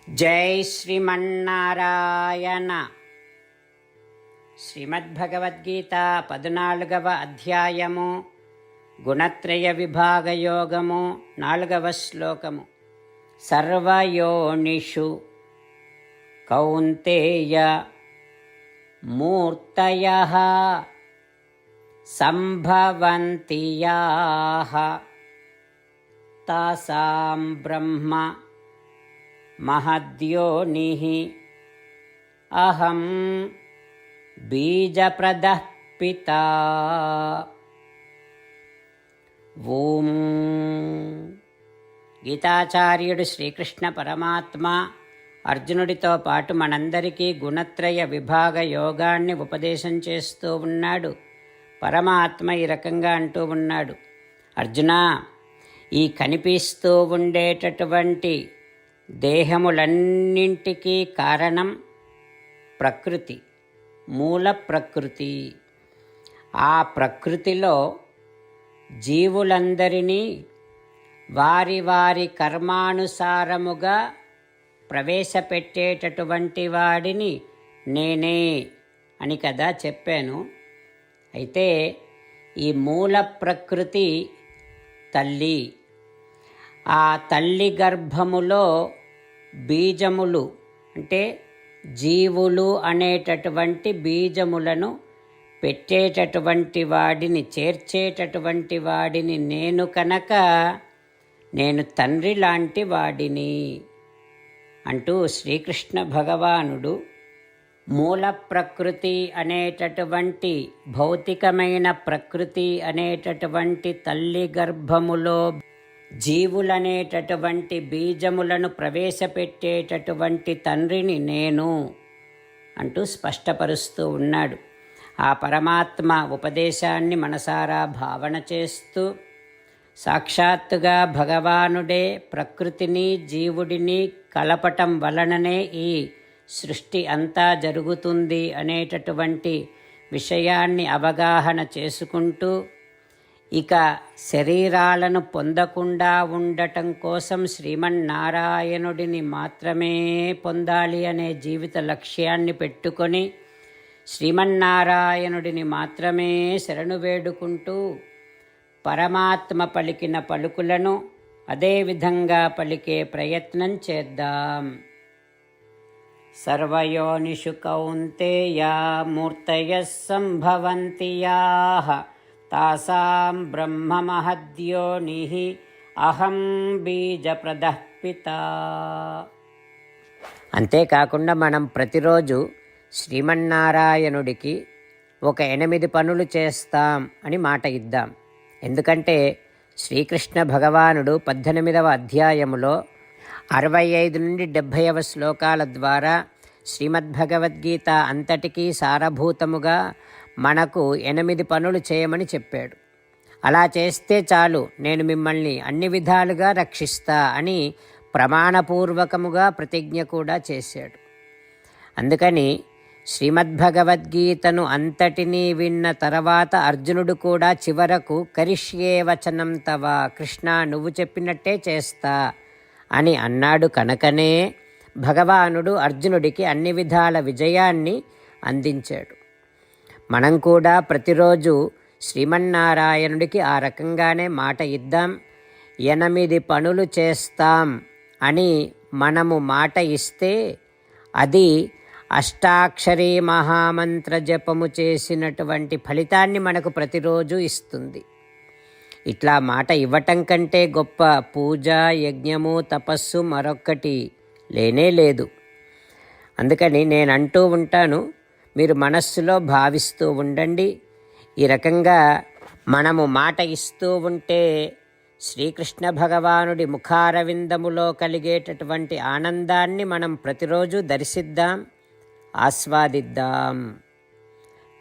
జై శ్రీమన్నారాయణ. శ్రీమద్భగవద్గీత 14వ అధ్యాయము, గుణత్రయ విభాగ యోగము, 4వ శ్లోకము. సర్వయోనిషు కౌంతేయ మూర్తయః సంభవంతి యాః తాసాం బ్రహ్మ మహద్యోనిః అహం బీజప్రదః పితా. ఓం. గీతాచార్యుడు శ్రీకృష్ణ పరమాత్మ అర్జునుడితో పాటు మనందరికీ గుణత్రయ విభాగ యోగాన్ని ఉపదేశం చేస్తూ ఉన్నాడు. పరమాత్మ ఈ రకంగా అంటూ ఉన్నాడు, అర్జునా, ఈ కనిపిస్తూ ఉండేటటువంటి దేహములన్నింటికీ కారణం ప్రకృతి, మూల ప్రకృతి. ఆ ప్రకృతిలో జీవులందరినీ వారి వారి కర్మానుసారముగా ప్రవేశపెట్టేటటువంటి వాడిని నేనే అని కదా చెప్పాను. అయితే ఈ మూల ప్రకృతి తల్లి. ఆ తల్లి గర్భములో బీజములు అంటే జీవులు అనేటటువంటి బీజములను పెట్టేటటువంటి వాడిని, చేర్చేటటువంటి వాడిని నేను కనుక నేను తండ్రి లాంటి వాడిని అంటూ శ్రీకృష్ణ భగవానుడు మూల ప్రకృతి అనేటటువంటి భౌతికమైన ప్రకృతి అనేటటువంటి తల్లి గర్భములో జీవులనేటటువంటి బీజములను ప్రవేశపెట్టేటటువంటి తండ్రిని నేను అంటూ స్పష్టపరుస్తూ ఉన్నాడు. ఆ పరమాత్మ ఉపదేశాన్ని మనసారా భావన చేస్తూ సాక్షాత్తుగా భగవానుడే ప్రకృతిని జీవుడిని కలపటం వలననే ఈ సృష్టి అంతా జరుగుతుంది అనేటటువంటి విషయాన్ని అవగాహన చేసుకుంటూ ఇక శరీరాలను పొందకుండా ఉండటం కోసం శ్రీమన్నారాయణుడిని మాత్రమే పొందాలి అనే జీవిత లక్ష్యాన్ని పెట్టుకొని శ్రీమన్నారాయణుడిని మాత్రమే శరణు వేడుకుంటూ పరమాత్మ పలికిన పలుకులను అదేవిధంగా పలికే ప్రయత్నం చేద్దాం. సర్వయోనిషు కౌంతేయ మూర్తయః సంభవంతి యాః తాసాం బ్రహ్మ మహద్యోనిః అహం బీజప్రదః పితా. అంతేకాకుండా మనం ప్రతిరోజు శ్రీమన్నారాయణుడికి ఒక 8 పనులు చేస్తాం అని మాట ఇద్దాం. ఎందుకంటే శ్రీకృష్ణ భగవానుడు 18వ అధ్యాయములో 65 నుండి 70వ శ్లోకాల ద్వారా శ్రీమద్భగవద్గీత అంతటికీ సారభూతముగా మనకు 8 పనులు చేయమని చెప్పాడు. అలా చేస్తే చాలు, నేను మిమ్మల్ని అన్ని విధాలుగా రక్షిస్తా అని ప్రమాణపూర్వకముగా ప్రతిజ్ఞ కూడా చేశాడు. అందుకని శ్రీమద్భగవద్గీతను అంతటినీ విన్న తర్వాత అర్జునుడు కూడా చివరకు కరిష్యే వచనం తవ, కృష్ణ నువ్వు చెప్పినట్టే చేస్తా అని అన్నాడు. కనుకనే భగవానుడు అర్జునుడికి అన్ని విధాల విజయాన్ని అందించాడు. మనం కూడా ప్రతిరోజు శ్రీమన్నారాయణుడికి ఆ రకంగానే మాట ఇద్దాం. 8 పనులు చేస్తాం అని మనము మాట ఇస్తే అది అష్టాక్షరీ మహామంత్ర జపము చేసినటువంటి ఫలితాన్ని మనకు ప్రతిరోజు ఇస్తుంది. ఇట్లా మాట ఇవ్వటం కంటే గొప్ప పూజ, యజ్ఞము, తపస్సు మరొక్కటి లేనే లేదు. అందుకని నేను అంటూ ఉంటాను, మీరు మనస్సులో భావిస్తూ ఉండండి. ఈ రకంగా మనము మాట ఇస్తూ ఉంటే శ్రీకృష్ణ భగవానుడి ముఖారవిందములో కలిగేటటువంటి ఆనందాన్ని మనం ప్రతిరోజు దర్శిద్దాం, ఆస్వాదిద్దాం.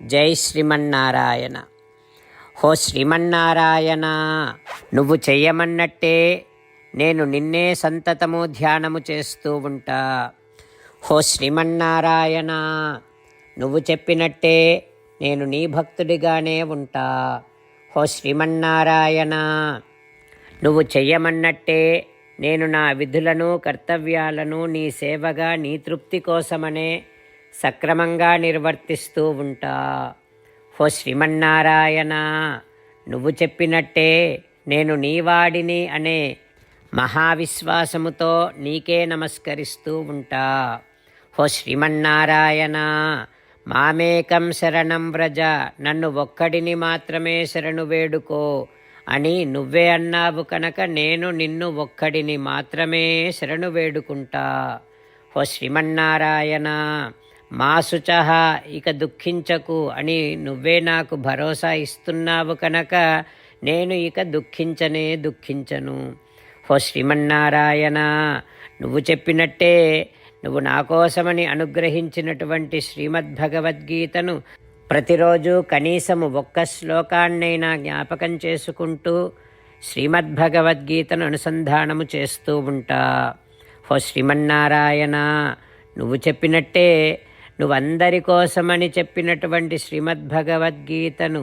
జై శ్రీమన్నారాయణ. హో శ్రీమన్నారాయణ, నువ్వు చెయ్యమన్నట్టే నేను నిన్నే సంతతము ధ్యానము చేస్తూ ఉంటా. హో శ్రీమన్నారాయణ, నువ్వు చెప్పినట్టే నేను నీ భక్తుడిగానే ఉంటా. హో శ్రీమన్నారాయణ, నువ్వు చెయ్యమన్నట్టే నేను నా విధులను కర్తవ్యాలను నీ సేవగా నీ తృప్తి కోసమనే సక్రమంగా నిర్వర్తిస్తూ ఉంటా. ఓ శ్రీమన్నారాయణ, నువ్వు చెప్పినట్టే నేను నీవాడిని అనే మహావిశ్వాసముతో నీకే నమస్కరిస్తూ ఉంటా. ఓ శ్రీమన్నారాయణ, మామేకం శరణం వ్రజ, నన్ను ఒక్కడిని మాత్రమే శరణు వేడుకో అని నువ్వే అన్నావు కనుక నేను నిన్ను ఒక్కడిని మాత్రమే శరణు వేడుకుంటా. ఓ శ్రీమన్నారాయణ, మా శుచః, ఇక దుఃఖించకు అని నువ్వే నాకు భరోసా ఇస్తున్నావు కనుక నేను ఇక దుఃఖించను. ఓ శ్రీమన్నారాయణ, నువ్వు చెప్పినట్టే నువ్వు నా కోసమని అనుగ్రహించినటువంటి శ్రీమద్భగవద్గీతను ప్రతిరోజు కనీసము ఒక్క శ్లోకాన్నైనా జ్ఞాపకం చేసుకుంటూ శ్రీమద్భగవద్గీతను అనుసంధానము చేస్తూ ఉంటా. ఓ శ్రీమన్నారాయణ, నువ్వు చెప్పినట్టే నువ్వందరి కోసమని చెప్పినటువంటి శ్రీమద్భగవద్గీతను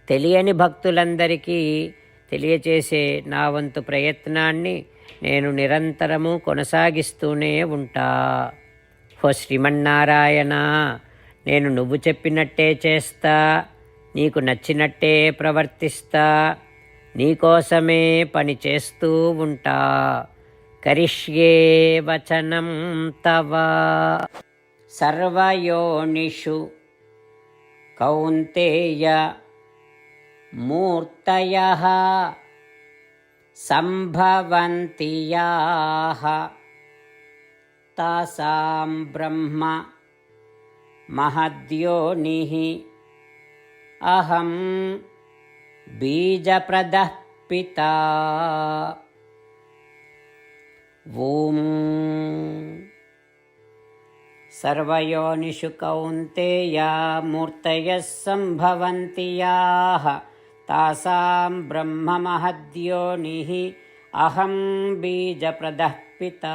తెలియని భక్తులందరికీ తెలియచేసే నా వంతు ప్రయత్నాన్ని నేను నిరంతరము కొనసాగిస్తూనే ఉంటా. ఓ శ్రీమన్నారాయణ, నేను నువ్వు చెప్పినట్టే చేస్తా, నీకు నచ్చినట్టే ప్రవర్తిస్తా, నీకోసమే పని చేస్తూ ఉంటా. కరిష్యే వచనం తవ. సర్వయోనిషు కౌంతేయ మూర్తయః సంభవంతి యాః తాసాం బ్రహ్మ మహద్యోనిః అహం బీజప్రదః పితా. ఓం సర్వయోనిషు కౌంతేయ మూర్తయః సంభవంతి యాః తాసాం బ్రహ్మ మహద్యోనిః అహం బీజప్రదః పితా.